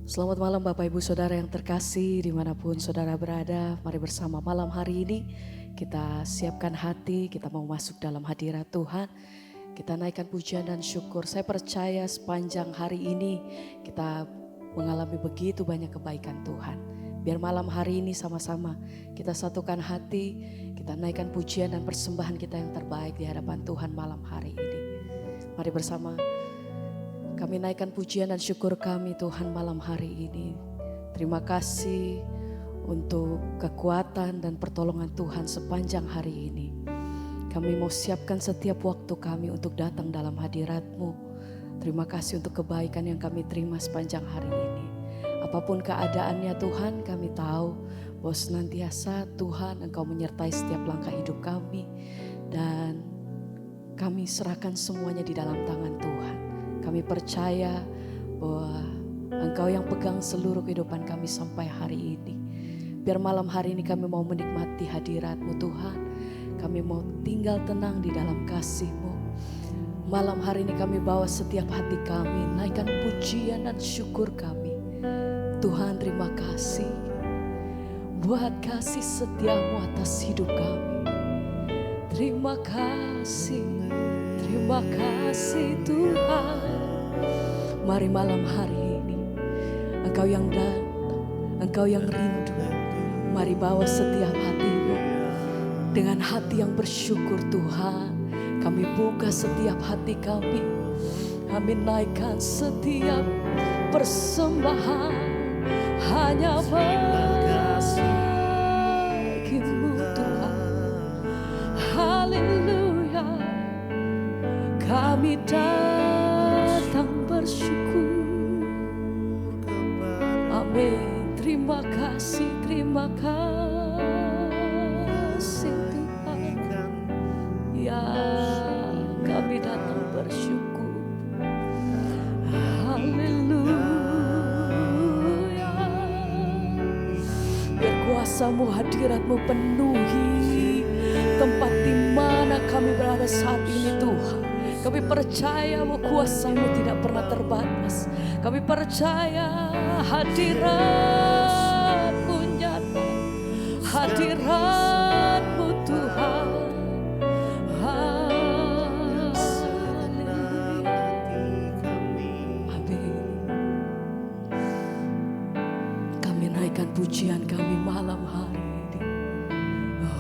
Selamat malam Bapak Ibu Saudara yang terkasih dimanapun saudara berada. Mari bersama malam hari ini kita siapkan hati, kita mau masuk dalam hadirat Tuhan. Kita naikkan pujian dan syukur. Saya percaya sepanjang hari ini kita mengalami begitu banyak kebaikan Tuhan. Biar malam hari ini sama-sama kita satukan hati, kita naikkan pujian dan persembahan kita yang terbaik di hadapan Tuhan malam hari ini. Mari bersama kami naikkan pujian dan syukur kami Tuhan malam hari ini. Terima kasih untuk kekuatan dan pertolongan Tuhan sepanjang hari ini. Kami mau siapkan setiap waktu kami untuk datang dalam hadirat-Mu. Terima kasih untuk kebaikan yang kami terima sepanjang hari ini. Apapun keadaannya Tuhan, kami tahu bahwa senantiasa Tuhan Engkau menyertai setiap langkah hidup kami. Dan kami serahkan semuanya di dalam tangan Tuhan. Kami percaya bahwa Engkau yang pegang seluruh kehidupan kami sampai hari ini. Biar malam hari ini kami mau menikmati hadirat-Mu Tuhan. Kami mau tinggal tenang di dalam kasih-Mu. Malam hari ini kami bawa setiap hati kami, naikkan pujian dan syukur kami. Tuhan terima kasih buat kasih setia-Mu atas hidup kami. Terima kasih Tuhan. Mari malam hari ini Engkau yang datang, Engkau yang rindu. Mari bawa setiap hatimu dengan hati yang bersyukur Tuhan. Kami buka setiap hati kami. Kami naikkan setiap persembahan hanya bagimu Tuhan. Haleluya. Kami datang bersyukur. Amin. Terima kasih Tuhan. Ya, kami datang bersyukur. Haleluya. Biar kuasa-Mu, hadirat-Mu penuhi tempat di mana kami berada saat ini Tuhan. Kami percaya bahwa kuasa-Mu tidak pernah terbatas. Kami percaya hadirat-Mu nyata. Hadirat-Mu Tuhan. Haleluya. Amin. Kami naikkan pujian kami malam hari ini.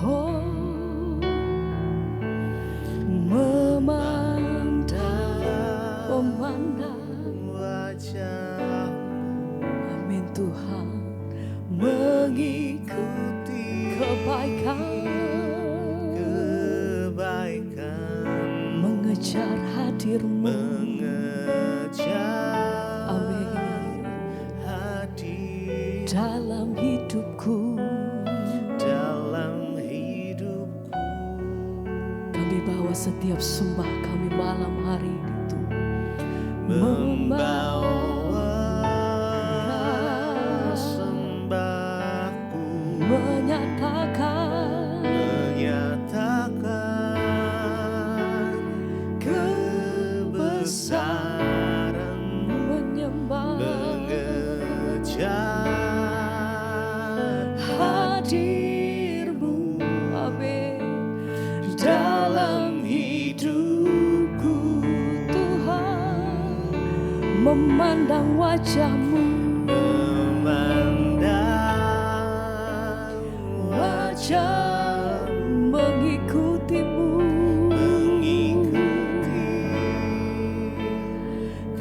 Oh, memandang wajah-Mu. Amin Tuhan. Mengikuti kebaikan, mengejar hadir-Mu. Amin. Dalam hidupku, kami bawa setiap sembah kami malam hari ini Tuhan. Membawa sembahku, menyatakan kebesaran-Mu, menyembah, mengejar hadir-Mu. Amin. Dalam hidupku Tuhan, memandang wajah-Mu, mengikuti-Mu,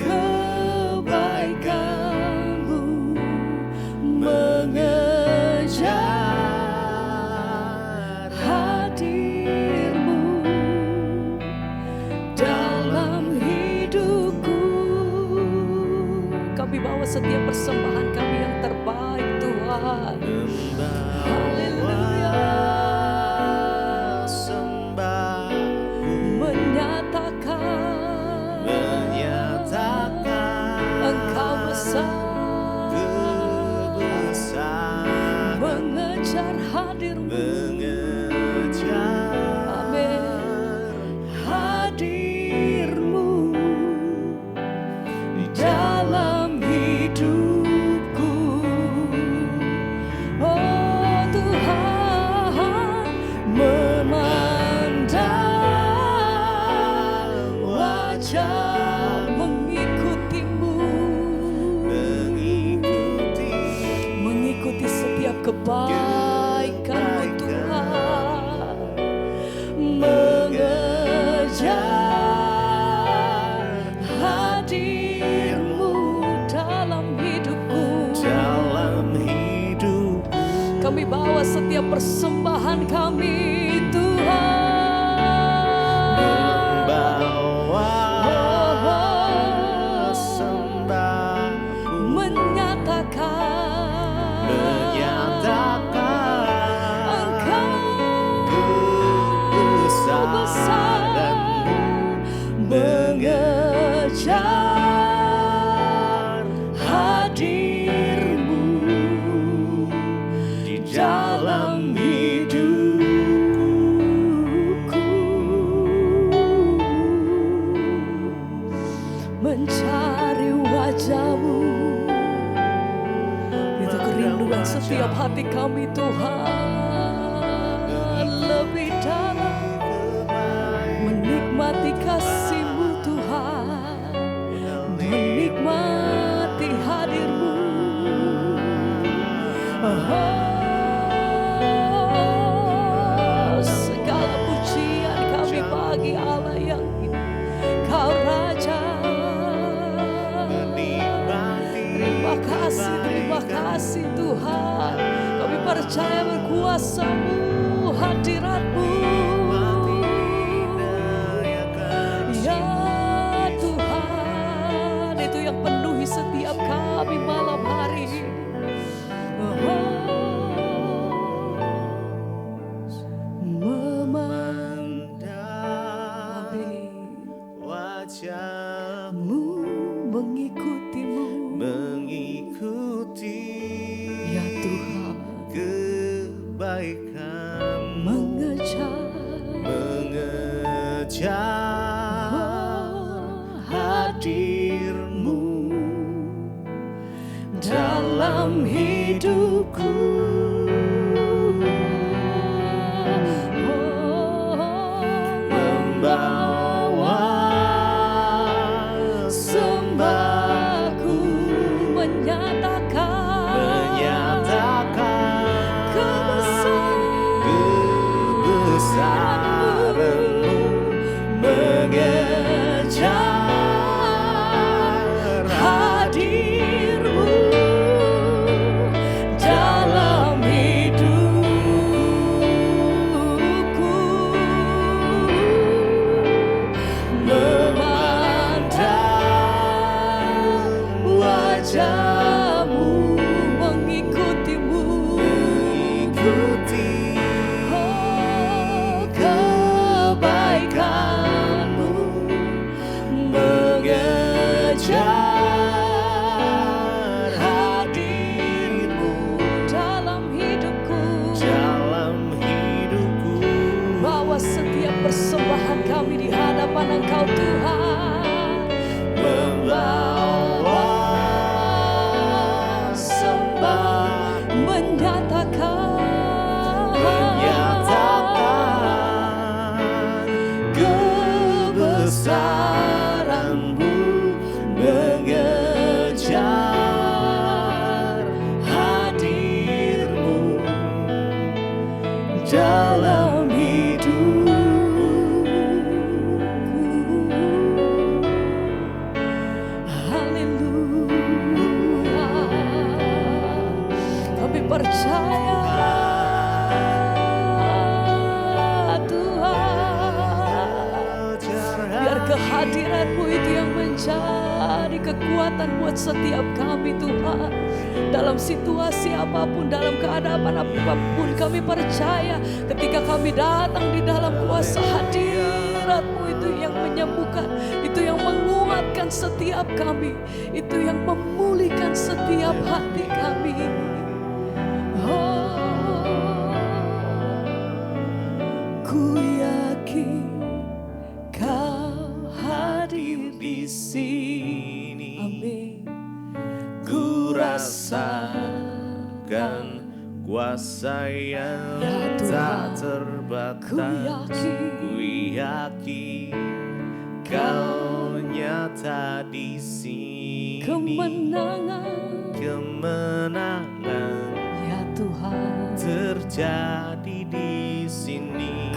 kebaikan-Mu, mengejar hadir-Mu dalam hidupku. Kami bawa setiap persembahan kami yang terbaik Tuhan. Haleluya. Menyatakan Engkau besar, mengejar hadir-Mu. Amin. Hadir-Mu dalam hidup kebaikan-Mu Tuhan, mengejar hadir-Mu dalam hidupku. Kami bawa setiap persembahan kami Tuhan, mengejar hadir-Mu di dalam hidupku, mencari wajah-Mu. Itu kerinduan setiap hati kami Tuhan, lebih dalam menikmati kasih-Mu Tuhan, menikmati hadir-Mu. Segala pujian kami bagi Allah yang hidup, Kau Raja. Terima kasih Tuhan. Kami percaya berkuasa-Mu, hadirat-Mu. Ya Tuhan, itu yang penuhi setiap kami malam hari ini. Memandang wajah-Mu, mengikuti-Mu, ya Tuhan, kebaikan, mengejar hadir-Mu dalam hidupku. Membawa sembahku, menyatakan kebesaran-Mu, mengejar hadir-Mu dalam hidupku, memandang wajah-Mu, mengikuti-Mu, kebaikan-Mu, mengejar hadir-Mu dalam hidupku. Bawa setiap persembahan kami di hadapan Engkau Tuhan, membawa sembah, menyatakan kebesaran-Mu, mengejar hadir-Mu dalam hidupku. Haleluya, kami percaya kehadiran-Mu itu yang menjadi kekuatan buat setiap kami Tuhan. Dalam situasi apapun, dalam keadaan apapun, kami percaya ketika kami datang di dalam kuasa hadirat-Mu itu yang menyembuhkan, itu yang menguatkan setiap kami, itu yang memulihkan setiap hati kami. Ku yakin Kau hadir di sini. Amin. Ku rasakan kuasa yang tak terbatas. Ku yakin Kau nyata di sini. Kemenangan, kemenangan ya Tuhan. terjadi di sini.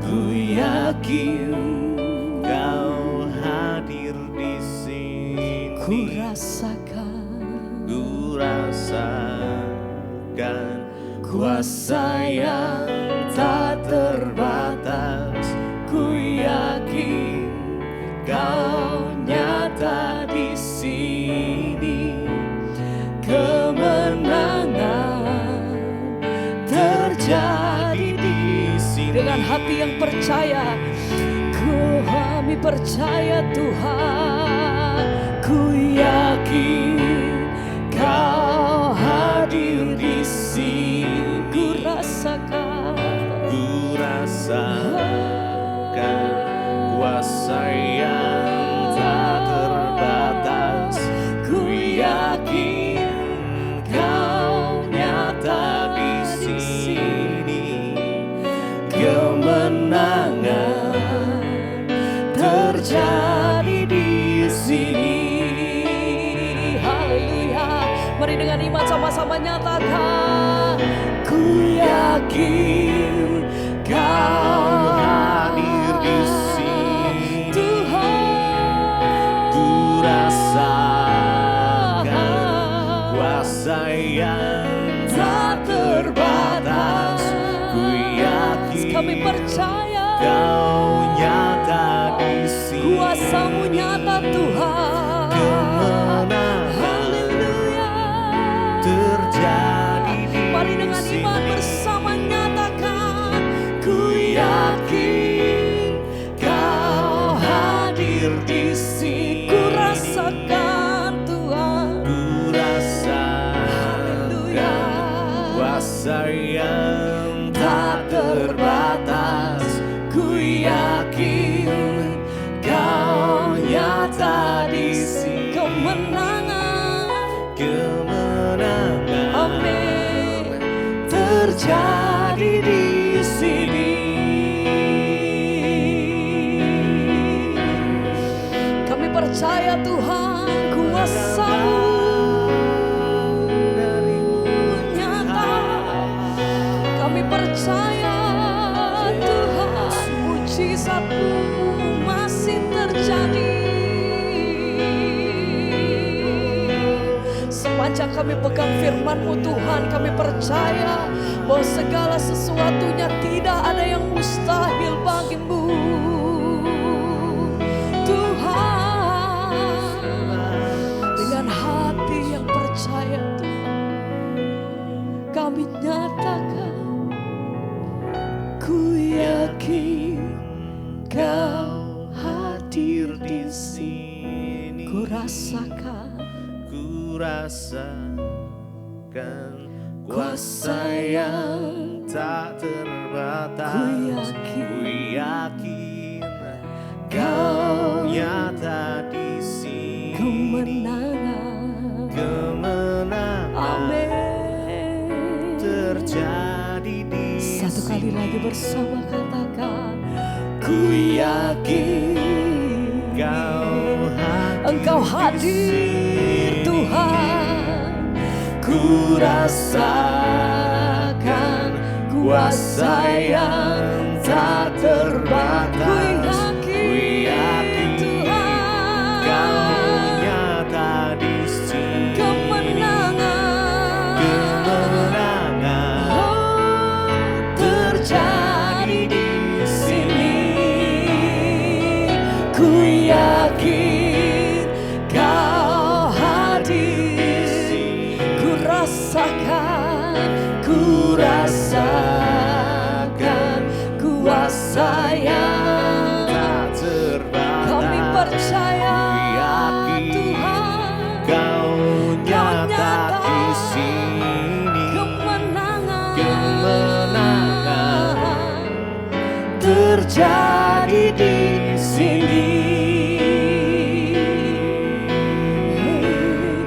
Ku yakin Kau hadir di sini. ku rasakan kuasa yang tak terbatas. Ku yakin Kau nyata di sini. Kemenangan terjadi di sini. dengan hati yang percaya. Kami percaya Tuhan. Ku yakin Kau hadir di sini. Ku rasakan kuasa yang tak terbatas. Ku yakin Kau nyata di sini. Kemenangan terjadi di sini. haleluya. Mari dengan iman sama-sama nyatakan. Ku yakin Kau hadir di sini. Tuhan, Ku rasakan kuasa yang tak terbatas. Ku yakin kami percaya Kau nyata di sini. kuasa-Mu nyata Tuhan. Kemenangan Haleluya. terjadi di Mari dengan sini. iman bersama nyatakan. Ku yakin Kau hadir di sini. Ku rasakan Tuhan. Ku rasakan kuasa yang tak terbatas. Ku yakin Kau nyata di sini. Kemenangan, Kemenangan terjadi di sini. kami percaya Tuhan. Kuasa-Mu nyata. Kami percaya Tuhan, mujizat-Mu masih terjadi. Sepanjang kami pegang firman-Mu Tuhan, kami percaya bahwa segala sesuatunya tidak ada yang mustahil bagimu Tuhan. Dengan hati yang percaya Tuhan, kami nyatakan. Ku yakin Kau hadir di sini. ku rasakan Ku rasakan kuasa yang tak terbatas. Ku yakin Kau nyata di sini. kemenangan. Kemenangan Amin. terjadi di Satu kali sini. lagi bersama katakan. Ku yakin Engkau hadir Tuhan. Ku rasakan kuasa yang tak terbatas. Ku yakin Tuhan. Kau nyata di sini. Kemenangan terjadi di sini. Ku yakin Kau hadir. Ku rasakan kuasa yang tak terbatas. kami percaya Yakin Tuhan. Kau nyata di sini. Kemenangan terjadi di sini.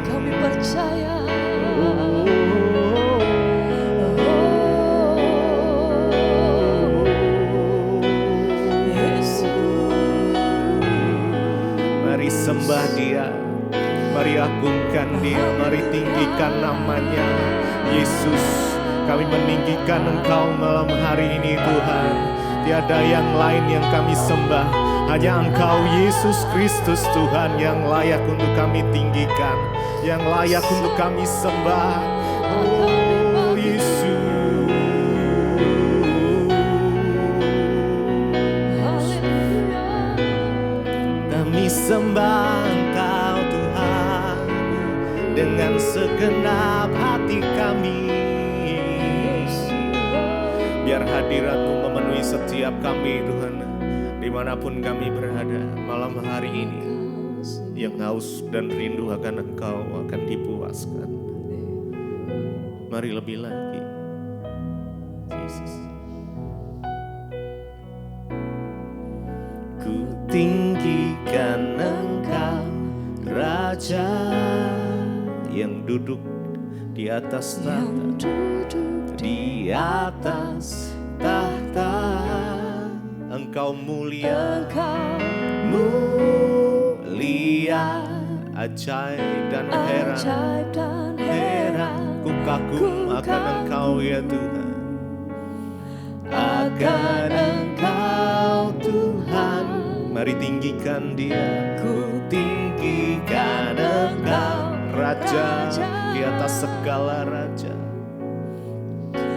Kami percaya. Mari sembah Dia, mari agungkan Dia, mari tinggikan namanya. Yesus, kami meninggikan Engkau malam hari ini Tuhan. Tiada yang lain yang kami sembah, hanya Engkau Yesus Kristus Tuhan yang layak untuk kami tinggikan, yang layak untuk kami sembah. Oh Yesus, kami sembah Engkau Tuhan dengan segenap hati kami. Biar hadirat-Mu memenuhi setiap kami Tuhan, dimanapun kami berada malam hari ini. Yang haus dan rindu akan Engkau akan dipuaskan. Mari lebih lagi, Yesus. Ku tinggikan Engkau, Raja yang duduk di atas tahta, di atas tahta. Engkau mulia, mulia, ajaib dan heran. Ku kagum akan Engkau ya Tuhan, akan Engkau Tuhan. Mari tinggikan Dia, ku tinggikan Engkau, Raja di atas segala raja,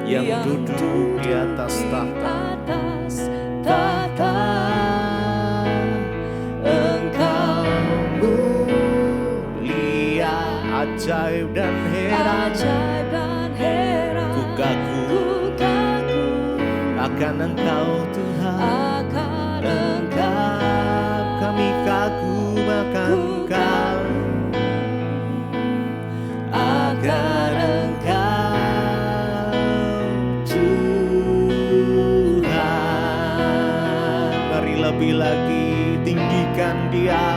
yang duduk di atas tahta. Engkau mulia, ajaib dan heran. Ku kagum akan Engkau Tuhan. Kami kagum akan Engkau, akan Engkau Tuhan. Mari lebih lagi tinggikan Dia.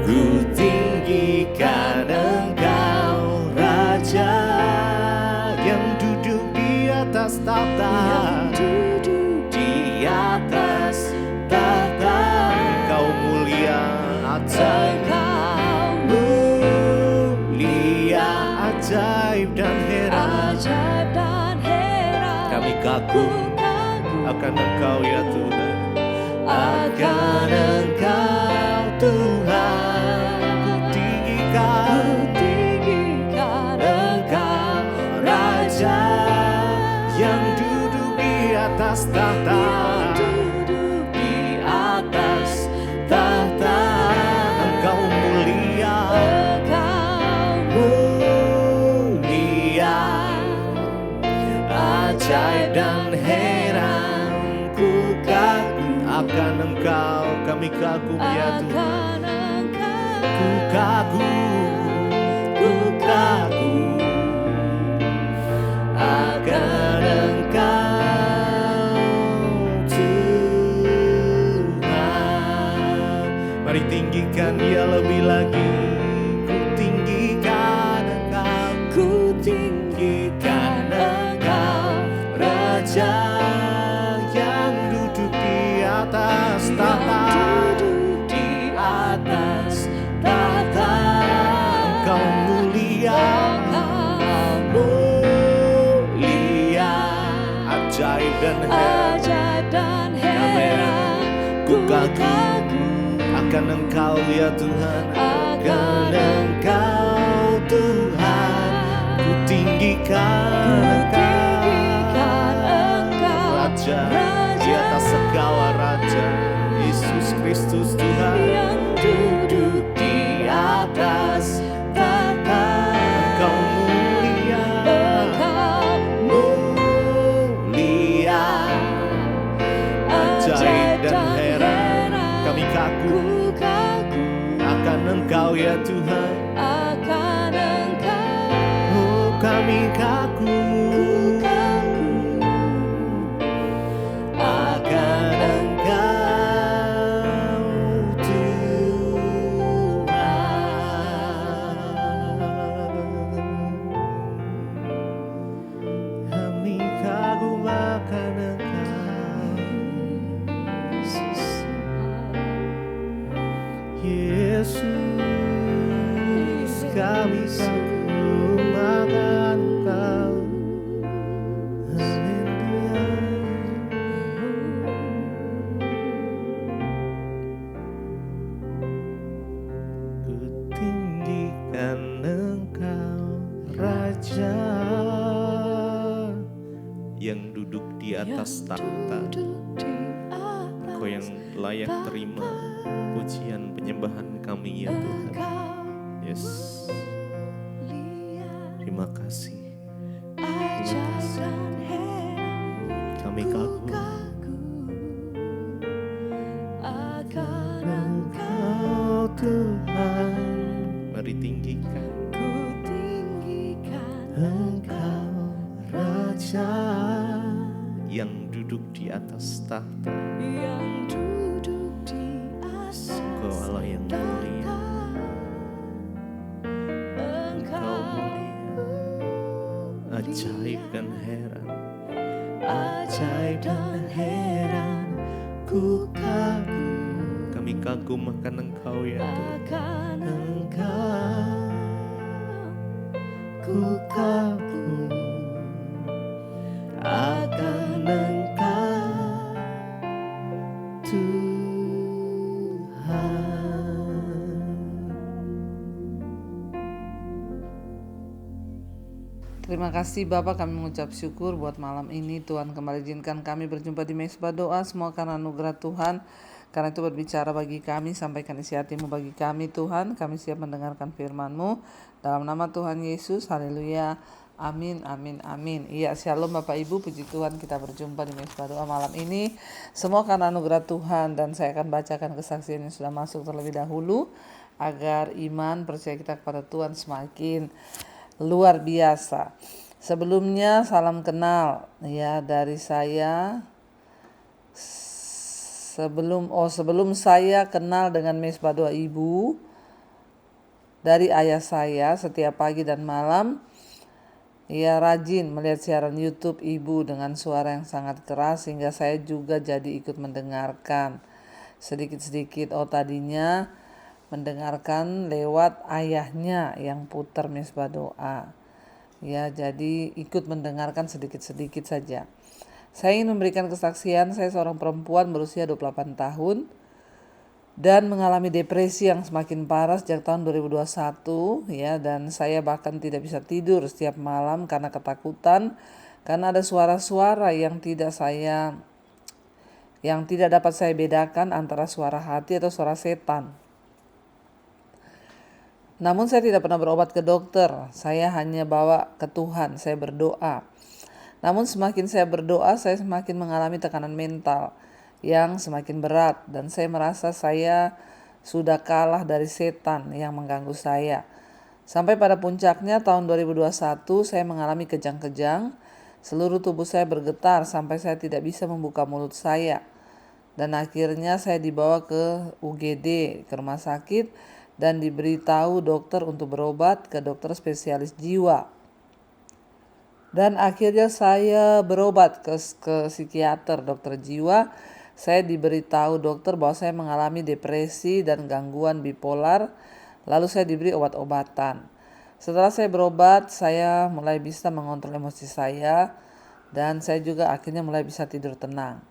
Ku tinggikan Engkau, Raja yang duduk di atas tahta, di atas tahta. Engkau mulia, ajaib, mulia, ajaib dan heran. Kami kagum akan Engkau ya Tuhan, akan Engkau Tuhan. Ku tinggikan Engkau, Raja yang duduk di atas tahta, di atas tahta. Engkau mulia, mulia, ajaib dan heran. Ku kagum akan Engkau, kami kagum ya Tuhan. Ku kagum akan Engkau Tuhan. Mari tinggikan Dia lebih lagi. Ku tinggikan Engkau, ku tinggikan Engkau, Raja yang duduk di atas tahta, di atas tahta. Engkau mulia, mulia, ajaib dan heran. Ku kagum akan Engkau ya Tuhan, akan Engkau Tuhan. Ku tinggikan Engkau, Raja di atas segala raja, Yesus Kristus Tuhan yang duduk di atas tahta. Engkau mulia, mulia, ajaib dan heran. Kami kagum akan Engkau ya Tuhan, oh kami kagum akan Engkau Tuhan. Kami kagum akan Engkau, Yesus. Kami kagum akan Raja yang duduk di atas tahta. Engkau yang layak terima pujian penyembahan kami ya Tuhan. Yes. Terima kasih. Kami kagum akan Engkau Tuhan. Mari tinggikan Engkau Raja yang duduk di atas tahta. Engkau Allah yang mulia. Engkau mulia. Ajaib dan heran. Ajaib dan heran. Ku kagum. Kami kagum akan Engkau ya Tuhan. Engkau. Ku kagum akan Engkau Tuhan. Terima kasih Bapak, kami mengucap syukur buat malam ini. Tuhan kembali izinkan kami berjumpa di Mezbah Doa, semua karena anugerah Tuhan. Karena itu berbicara bagi kami, sampaikan isi hati-Mu bagi kami Tuhan. Kami siap mendengarkan firman-Mu. Dalam nama Tuhan Yesus, haleluya. Amin, amin, amin. Iya, shalom Bapak Ibu, puji Tuhan kita berjumpa di Mezbah Doa malam ini. Semua karena anugerah Tuhan, dan saya akan bacakan kesaksian yang sudah masuk terlebih dahulu. Agar iman percaya kita kepada Tuhan semakin luar biasa. Sebelumnya salam kenal ya dari saya. Sebelum saya kenal dengan Mezbah Doa Ibu, dari ayah saya setiap pagi dan malam ia rajin melihat siaran YouTube Ibu dengan suara yang sangat keras sehingga saya juga jadi ikut mendengarkan sedikit-sedikit. Tadinya mendengarkan lewat ayahnya yang putar Mezbah Doa. Ya, jadi ikut mendengarkan sedikit-sedikit saja. Saya ingin memberikan kesaksian, saya seorang perempuan berusia 28 tahun dan mengalami depresi yang semakin parah sejak tahun 2021 ya, dan saya bahkan tidak bisa tidur setiap malam karena ketakutan, karena ada suara-suara yang tidak dapat saya bedakan antara suara hati atau suara setan. Namun saya tidak pernah berobat ke dokter, saya hanya bawa ke Tuhan, saya berdoa. Namun semakin saya berdoa, saya semakin mengalami tekanan mental yang semakin berat, dan saya merasa saya sudah kalah dari setan yang mengganggu saya. Sampai pada puncaknya tahun 2021 saya mengalami kejang-kejang, seluruh tubuh saya bergetar sampai saya tidak bisa membuka mulut saya. Dan akhirnya saya dibawa ke UGD, ke rumah sakit, dan diberitahu dokter untuk berobat ke dokter spesialis jiwa. Dan akhirnya saya berobat ke psikiater, dokter jiwa. Saya diberitahu dokter bahwa saya mengalami depresi dan gangguan bipolar. Lalu saya diberi obat-obatan. Setelah saya berobat, saya mulai bisa mengontrol emosi saya. Dan saya juga akhirnya mulai bisa tidur tenang.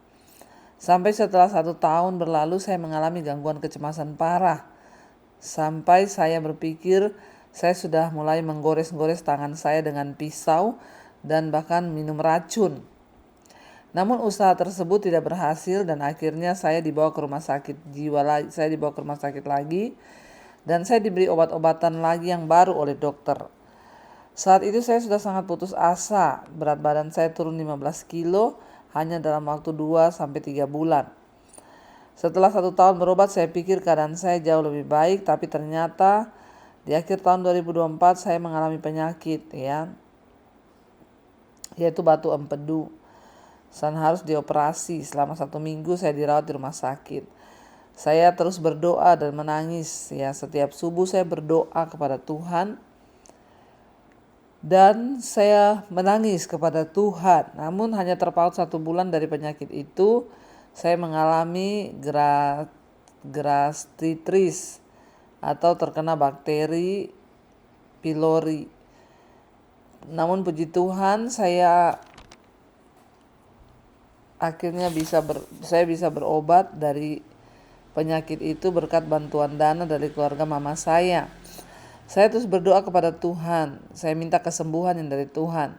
Sampai setelah 1 tahun berlalu, saya mengalami gangguan kecemasan parah. Sampai saya berpikir saya sudah mulai menggores-gores tangan saya dengan pisau dan bahkan minum racun. Namun usaha tersebut tidak berhasil dan akhirnya saya dibawa ke rumah sakit jiwa lagi, dan saya diberi obat-obatan lagi yang baru oleh dokter. Saat itu saya sudah sangat putus asa. Berat badan saya turun 15 kilo hanya dalam waktu 2-3 bulan. Setelah 1 tahun berobat, saya pikir keadaan saya jauh lebih baik, tapi ternyata di akhir tahun 2024 saya mengalami penyakit yaitu batu empedu, dan harus dioperasi. Selama 1 minggu saya dirawat di rumah sakit. Saya terus berdoa dan menangis setiap subuh saya berdoa kepada Tuhan dan saya menangis kepada Tuhan. Namun hanya terpaut 1 bulan dari penyakit itu, saya mengalami gastritis atau terkena bakteri pylori. Namun puji Tuhan saya akhirnya bisa berobat dari penyakit itu berkat bantuan dana dari keluarga mama saya. Saya terus berdoa kepada Tuhan. Saya minta kesembuhan yang dari Tuhan.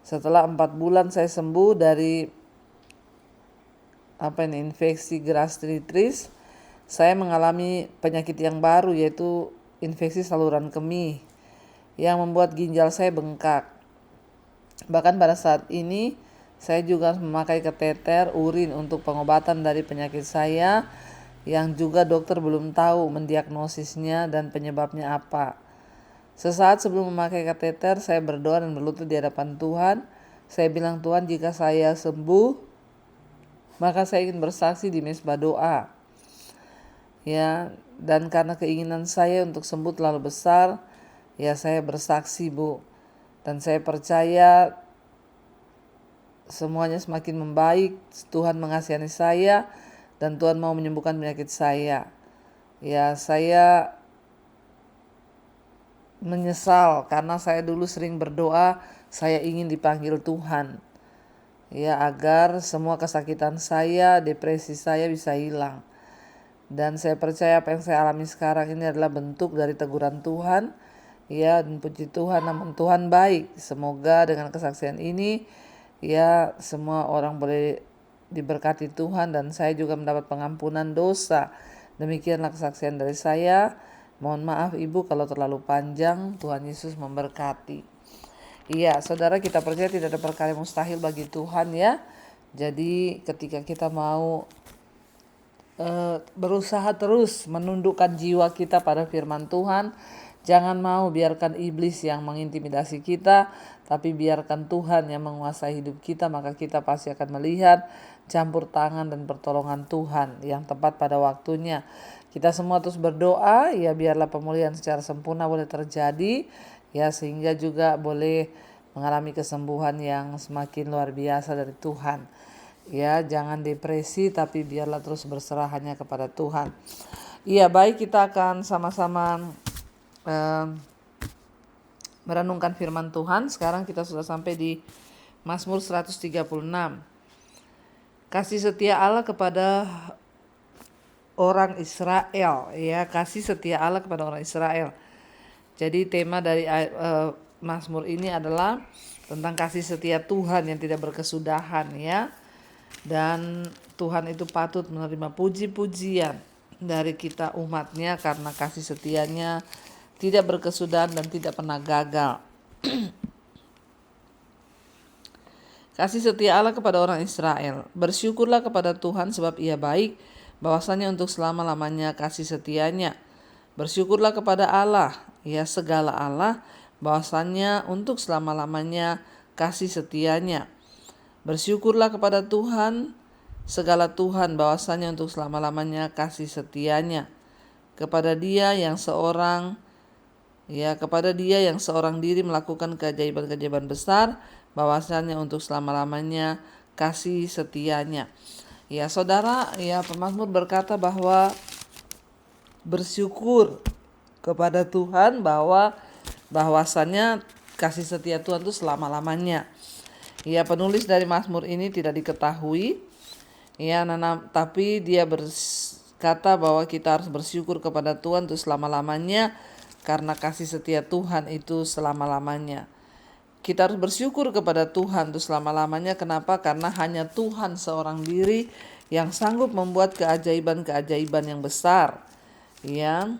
Setelah 4 bulan saya sembuh dari infeksi gastritis, saya mengalami penyakit yang baru, yaitu infeksi saluran kemih yang membuat ginjal saya bengkak. Bahkan pada saat ini saya juga harus memakai kateter urin untuk pengobatan dari penyakit saya yang juga dokter belum tahu mendiagnosisnya dan penyebabnya apa. Sesaat sebelum memakai kateter, saya berdoa dan berlutut di hadapan Tuhan. Saya bilang, Tuhan, jika saya sembuh, maka saya ingin bersaksi di mezbah doa. Ya, dan karena keinginan saya untuk sembuh terlalu besar, ya saya bersaksi, Bu. Dan saya percaya semuanya semakin membaik. Tuhan mengasihani saya dan Tuhan mau menyembuhkan penyakit saya. Ya, saya menyesal karena saya dulu sering berdoa, saya ingin dipanggil Tuhan. Ya, agar semua kesakitan saya, depresi saya bisa hilang. Dan saya percaya apa yang saya alami sekarang ini adalah bentuk dari teguran Tuhan. Ya, dan puji Tuhan, namun Tuhan baik. Semoga dengan kesaksian ini, ya, semua orang boleh diberkati Tuhan dan saya juga mendapat pengampunan dosa. Demikianlah kesaksian dari saya. Mohon maaf Ibu kalau terlalu panjang. Tuhan Yesus memberkati. Iya, saudara, kita percaya tidak ada perkara yang mustahil bagi Tuhan, ya. Jadi ketika kita mau berusaha terus menundukkan jiwa kita pada firman Tuhan, jangan mau biarkan iblis yang mengintimidasi kita, tapi biarkan Tuhan yang menguasai hidup kita, maka kita pasti akan melihat campur tangan dan pertolongan Tuhan yang tepat pada waktunya. Kita semua terus berdoa, ya, biarlah pemulihan secara sempurna boleh terjadi, ya, sehingga juga boleh mengalami kesembuhan yang semakin luar biasa dari Tuhan. Ya, jangan depresi, tapi biarlah terus berserah hanya kepada Tuhan. Iya, baik, kita akan sama-sama merenungkan firman Tuhan. Sekarang kita sudah sampai di Mazmur 136. Kasih setia Allah kepada orang Israel, ya, kasih setia Allah kepada orang Israel. Jadi tema dari Mazmur ini adalah tentang kasih setia Tuhan yang tidak berkesudahan, ya. Dan Tuhan itu patut menerima puji-pujian dari kita umatnya karena kasih setianya tidak berkesudahan dan tidak pernah gagal. Kasih setia Allah kepada orang Israel. Bersyukurlah kepada Tuhan sebab Ia baik, bahwasanya untuk selama-lamanya kasih setianya. Bersyukurlah kepada Allah, ya segala Allah, bahwasanya untuk selama-lamanya kasih setianya. Bersyukurlah kepada Tuhan, segala Tuhan, bahwasanya untuk selama-lamanya kasih setianya. Kepada Dia yang seorang diri melakukan keajaiban-keajaiban besar, bahwasanya untuk selama-lamanya kasih setianya. Ya, saudara, ya, pemazmur berkata bahwa bersyukur kepada Tuhan bahwasanya kasih setia Tuhan itu selama-lamanya. Ya, penulis dari Mazmur ini tidak diketahui, ya, tapi dia berkata bahwa kita harus bersyukur kepada Tuhan itu selama-lamanya karena kasih setia Tuhan itu selama-lamanya. Kita harus bersyukur kepada Tuhan itu selama-lamanya. Kenapa? Karena hanya Tuhan seorang diri yang sanggup membuat keajaiban-keajaiban yang besar. Ya,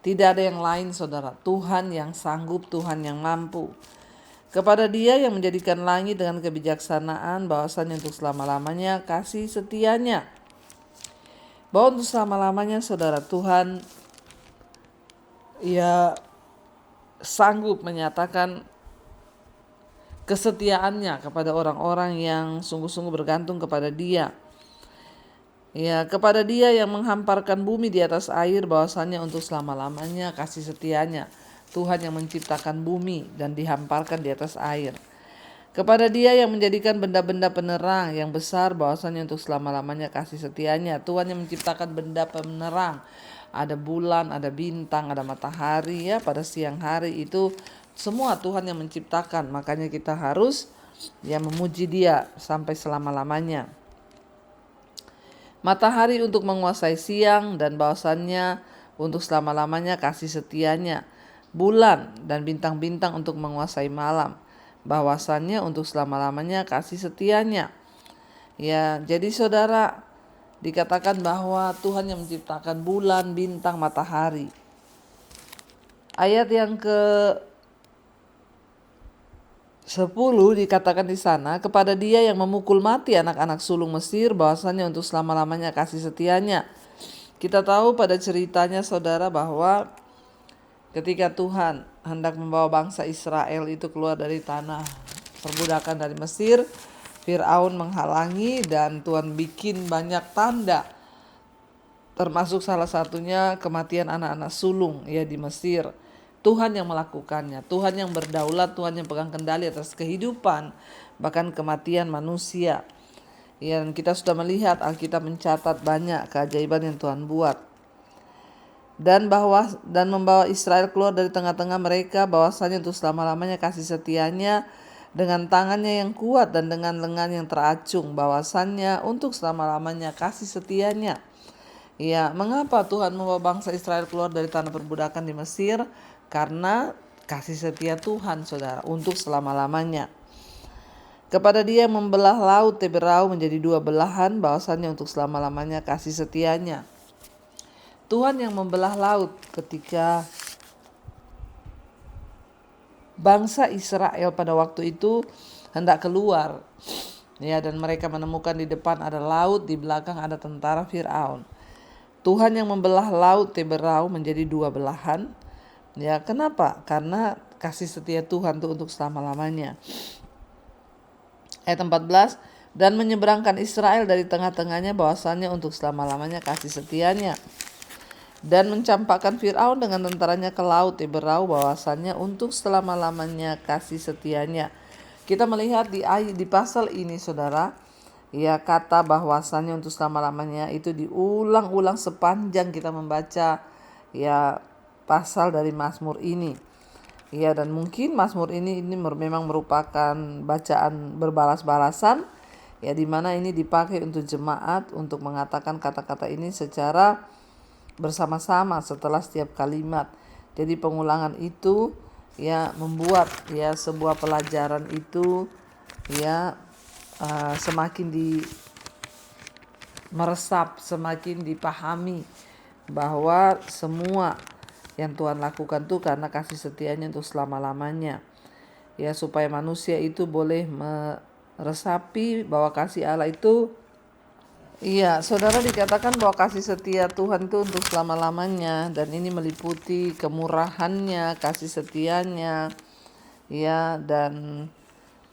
tidak ada yang lain, saudara. Tuhan yang sanggup, Tuhan yang mampu. Kepada Dia yang menjadikan langit dengan kebijaksanaan, bahwasanya untuk selama-lamanya kasih setianya. Bahwa untuk selama-lamanya, saudara, Tuhan, ya, sanggup menyatakan kesetiaannya kepada orang-orang yang sungguh-sungguh bergantung kepada Dia. Ya, kepada Dia yang menghamparkan bumi di atas air, bahwasanya untuk selama-lamanya kasih setianya. Tuhan yang menciptakan bumi dan dihamparkan di atas air. Kepada Dia yang menjadikan benda-benda penerang yang besar, bahwasanya untuk selama-lamanya kasih setianya. Tuhan yang menciptakan benda penerang. Ada bulan, ada bintang, ada matahari, ya, pada siang hari itu semua Tuhan yang menciptakan. Makanya kita harus, ya, memuji Dia sampai selama-lamanya. Matahari untuk menguasai siang, dan bahwasannya untuk selama-lamanya kasih setianya. bulan dan bintang-bintang untuk menguasai malam, bahwasannya untuk selama-lamanya kasih setianya. Ya, jadi saudara, dikatakan bahwa Tuhan yang menciptakan bulan, bintang, matahari. Ayat yang ke-10 dikatakan di sana, kepada Dia yang memukul mati anak-anak sulung Mesir, bahwasannya untuk selama-lamanya kasih setianya. Kita tahu pada ceritanya saudara bahwa ketika Tuhan hendak membawa bangsa Israel itu keluar dari tanah perbudakan dari Mesir, Firaun menghalangi dan Tuhan bikin banyak tanda. Termasuk salah satunya kematian anak-anak sulung ya di Mesir. Tuhan yang melakukannya, Tuhan yang berdaulat, Tuhan yang pegang kendali atas kehidupan, bahkan kematian manusia. Ya, dan kita sudah melihat Alkitab mencatat banyak keajaiban yang Tuhan buat. Dan membawa Israel keluar dari tengah-tengah mereka, bahwasanya untuk selama-lamanya kasih setianya dengan tangannya yang kuat dan dengan lengan yang teracung, bahwasannya untuk selama-lamanya kasih setianya. Ya, mengapa Tuhan membawa bangsa Israel keluar dari tanah perbudakan di Mesir? Karena kasih setia Tuhan, saudara, untuk selama-lamanya. Kepada Dia yang membelah laut Teberau menjadi dua belahan, bahwasannya untuk selama-lamanya kasih setianya. Tuhan yang membelah laut ketika bangsa Israel pada waktu itu hendak keluar. Ya, dan mereka menemukan di depan ada laut, di belakang ada tentara Firaun. Tuhan yang membelah laut Teberau menjadi dua belahan. Ya, kenapa? Karena kasih setia Tuhan itu untuk selama-lamanya. Ayat 14, dan menyeberangkan Israel dari tengah-tengahnya, bahwasannya untuk selama-lamanya kasih setianya. Dan mencampakkan Firaun dengan tentaranya ke laut Teberau, bahwasannya untuk selama-lamanya kasih setianya. Kita melihat di pasal ini saudara, ya, kata bahwasannya untuk selama-lamanya itu diulang-ulang sepanjang kita membaca ya pasal dari Mazmur ini. Ya, dan mungkin Mazmur ini memang merupakan bacaan berbalas-balasan ya, di mana ini dipakai untuk jemaat untuk mengatakan kata-kata ini secara bersama-sama setelah setiap kalimat. Jadi pengulangan itu ya membuat ya sebuah pelajaran itu ya semakin meresap, semakin dipahami bahwa semua yang Tuhan lakukan tuh karena kasih setianya untuk selama-lamanya. Ya, supaya manusia itu boleh meresapi bahwa kasih Allah itu, iya, saudara, dikatakan bahwa kasih setia Tuhan itu untuk selama-lamanya, dan ini meliputi kemurahannya, kasih setianya, ya, dan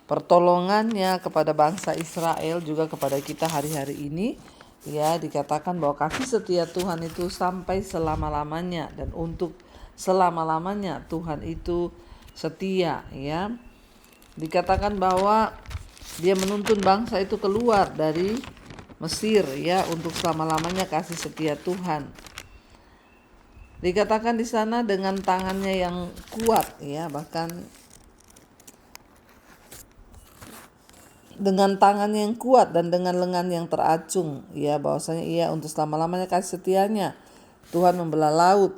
pertolongannya kepada bangsa Israel juga kepada kita hari-hari ini. Ya, dikatakan bahwa kasih setia Tuhan itu sampai selama-lamanya, dan untuk selama-lamanya Tuhan itu setia. Ya, dikatakan bahwa Dia menuntun bangsa itu keluar dari Mesir ya, untuk selama-lamanya kasih setia Tuhan. Dikatakan di sana dengan tangannya yang kuat ya, bahkan dengan tangan yang kuat dan dengan lengan yang teracung ya, bahwasanya Ia untuk selama-lamanya kasih setianya. Tuhan membelah laut,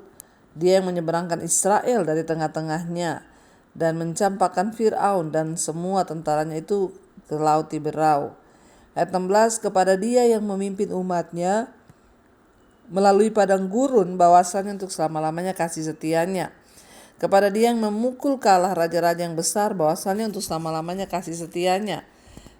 Dia yang menyeberangkan Israel dari tengah-tengahnya dan mencampakkan Firaun dan semua tentaranya itu ke laut Teberau. Ayat 16, kepada Dia yang memimpin umatnya melalui padang gurun, bahwasannya untuk selama-lamanya kasih setianya. Kepada Dia yang memukul kalah raja-raja yang besar, bahwasannya untuk selama-lamanya kasih setianya.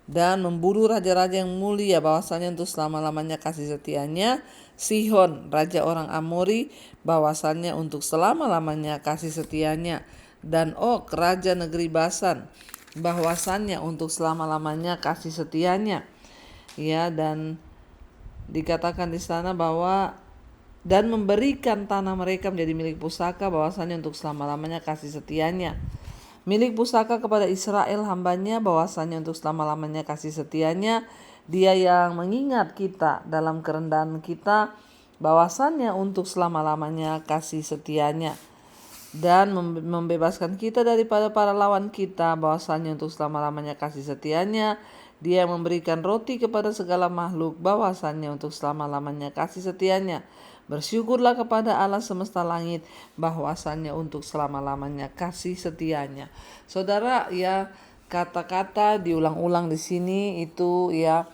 Dan membunuh raja-raja yang mulia, bahwasannya untuk selama-lamanya kasih setianya. Sihon, raja orang Amori, bahwasannya untuk selama-lamanya kasih setianya. Dan Og, raja negeri Basan, bahwasannya untuk selama-lamanya kasih setianya. Ya, dan dikatakan di sana bahwa dan memberikan tanah mereka menjadi milik pusaka, bahwasannya untuk selama-lamanya kasih setianya. Milik pusaka kepada Israel hambanya, bahwasannya untuk selama-lamanya kasih setianya. Dia yang mengingat kita dalam kerendahan kita, bahwasannya untuk selama-lamanya kasih setianya. Dan membebaskan kita daripada para lawan kita, bahwasannya untuk selama-lamanya kasih setianya. Dia yang memberikan roti kepada segala makhluk, bahwasannya untuk selama-lamanya kasih setianya. Bersyukurlah kepada Allah semesta langit bahwasannya untuk selama-lamanya kasih setianya. Saudara, ya kata-kata diulang-ulang di sini itu ya.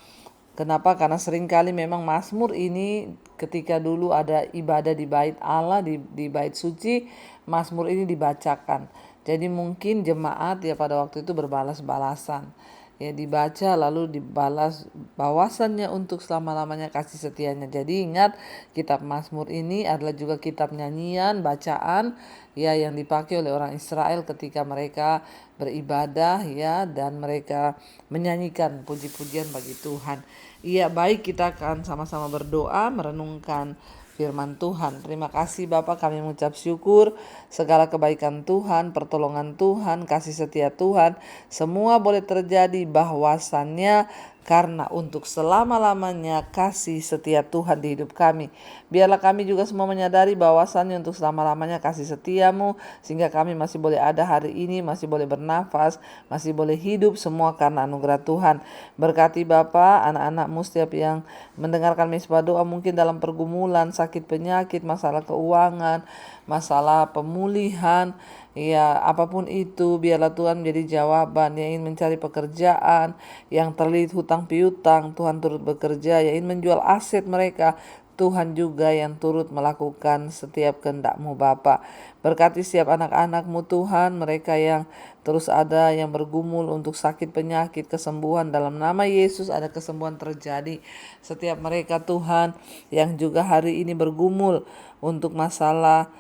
Kenapa? Karena seringkali memang Mazmur ini ketika dulu ada ibadah di bait Allah, di bait suci, Mazmur ini dibacakan. Jadi mungkin jemaat ya pada waktu itu berbalas-balasan. Ya dibaca lalu dibalas bahwasannya untuk selama-lamanya kasih setianya. Jadi ingat, kitab Mazmur ini adalah juga kitab nyanyian, bacaan ya yang dipakai oleh orang Israel ketika mereka beribadah ya, dan mereka menyanyikan puji-pujian bagi Tuhan. Iya, baik, kita akan sama-sama berdoa merenungkan firman Tuhan. Terima kasih Bapak, kami mengucap syukur segala kebaikan Tuhan, pertolongan Tuhan, kasih setia Tuhan, semua boleh terjadi bahwasannya karena untuk selama-lamanya kasih setia Tuhan di hidup kami. Biarlah kami juga semua menyadari bahwasannya untuk selama-lamanya kasih setiamu, sehingga kami masih boleh ada hari ini, masih boleh bernafas, masih boleh hidup, semua karena anugerah Tuhan. Berkati Bapa anak-anakmu setiap yang mendengarkan misbah doa mungkin dalam pergumulan, sakit penyakit, masalah keuangan, masalah pemulihan, ya apapun itu, biarlah Tuhan menjadi jawaban. Yang ingin mencari pekerjaan, yang terlilit hutang piutang, Tuhan turut bekerja. Yang ingin menjual aset mereka, Tuhan juga yang turut melakukan setiap kehendak-Mu Bapa. Berkati setiap anak-anak-Mu Tuhan, mereka yang terus ada yang bergumul untuk sakit penyakit, kesembuhan dalam nama Yesus, ada kesembuhan terjadi. Setiap mereka Tuhan yang juga hari ini bergumul untuk masalah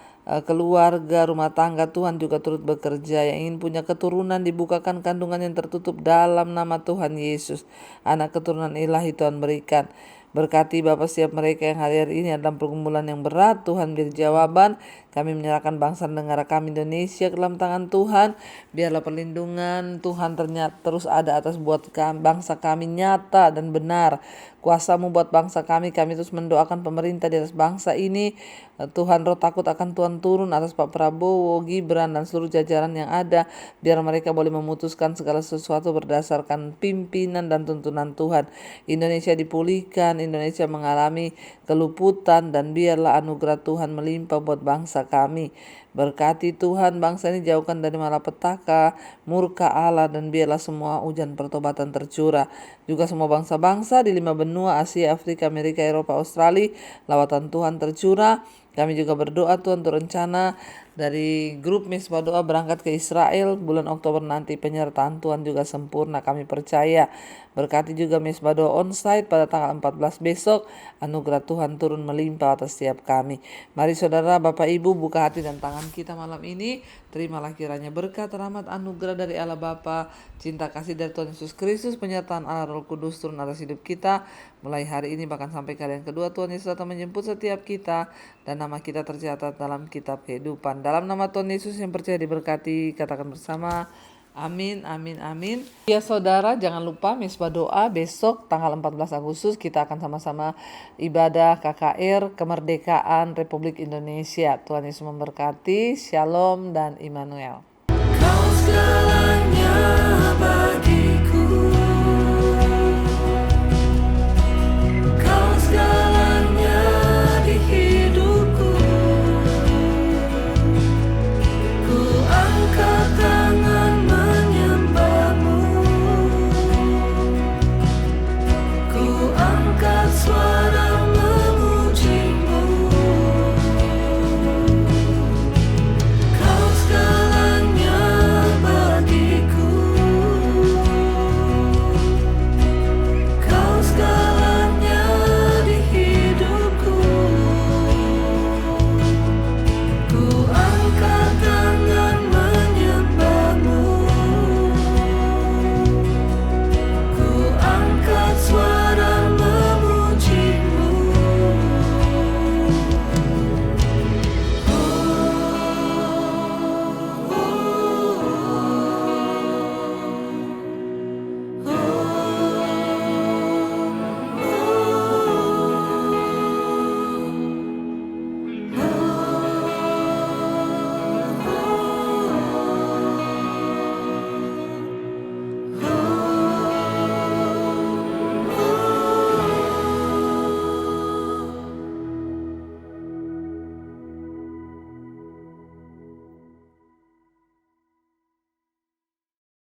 keluarga, rumah tangga, Tuhan juga turut bekerja. Yang ingin punya keturunan, dibukakan kandungan yang tertutup dalam nama Tuhan Yesus. Anak keturunan ilahi Tuhan berikan. Berkati Bapak setiap mereka yang hari-hari ini dalam pergumulan yang berat, Tuhan menjadi jawaban. Kami menyerahkan bangsa dan negara kami Indonesia ke dalam tangan Tuhan. Biarlah perlindungan Tuhan ternyata terus ada atas buat bangsa kami, nyata dan benar. Kuasa-Mu buat bangsa kami terus mendoakan pemerintah di atas bangsa ini. Tuhan, roh takut akan Tuhan turun atas Pak Prabowo, Gibran, dan seluruh jajaran yang ada. Biar mereka boleh memutuskan segala sesuatu berdasarkan pimpinan dan tuntunan Tuhan. Indonesia dipulihkan, Indonesia mengalami keluputan, dan biarlah anugerah Tuhan melimpah buat bangsa kami. Berkati Tuhan bangsa ini, jauhkan dari malapetaka, murka Allah, dan biarlah semua hujan pertobatan tercurah. Juga semua bangsa-bangsa di 5 benua, Asia, Afrika, Amerika, Eropa, Australia, lawatan Tuhan tercurah. Kami juga berdoa Tuhan untuk rencana dari grup Misbah Doa berangkat ke Israel bulan Oktober nanti, penyertaan Tuhan juga sempurna, kami percaya. Berkati juga Misbah Doa onsite pada tanggal 14 besok, anugerah Tuhan turun melimpah atas setiap kami. Mari saudara, Bapak Ibu, buka hati dan tangan kita malam ini. Terimalah kiranya berkat, rahmat, anugerah dari Allah Bapa, cinta kasih dari Tuhan Yesus Kristus, penyertaan Allah Roh Kudus turun atas hidup kita mulai hari ini bahkan sampai kali yang kedua. Tuhan Yesus datang menjemput setiap kita, dan nama kita tercatat dalam kitab kehidupan. Dalam nama Tuhan Yesus yang percaya diberkati, katakan bersama, amin, amin, amin. Ya saudara, jangan lupa Misbah Doa besok tanggal 14 Agustus kita akan sama-sama ibadah KKR Kemerdekaan Republik Indonesia. Tuhan Yesus memberkati, Shalom dan Immanuel.